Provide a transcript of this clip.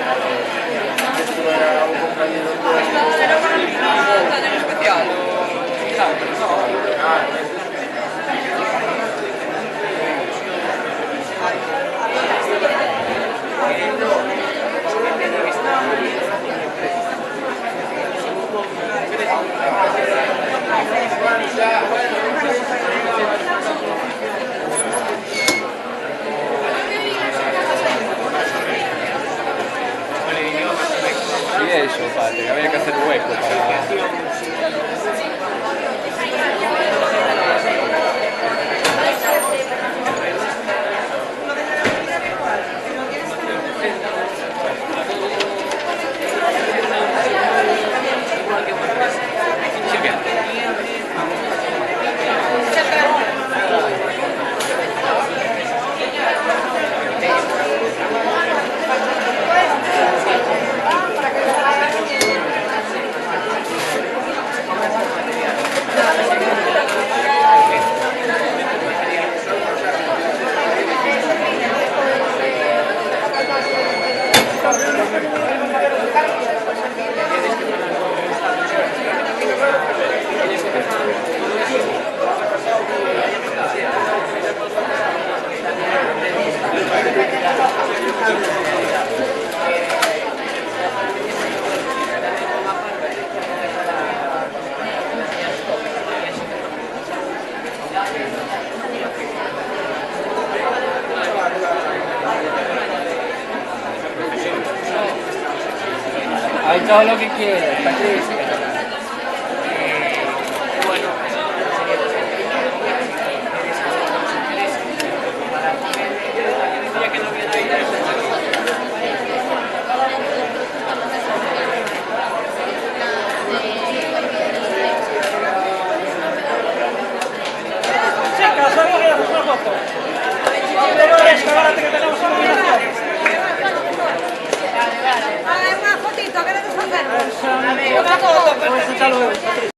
Era un compañero Era para una talla en especial, Y eso, padre, que había que hacer hueco para... Sí, bien. hay todo lo que quieras, Patricia. ya que no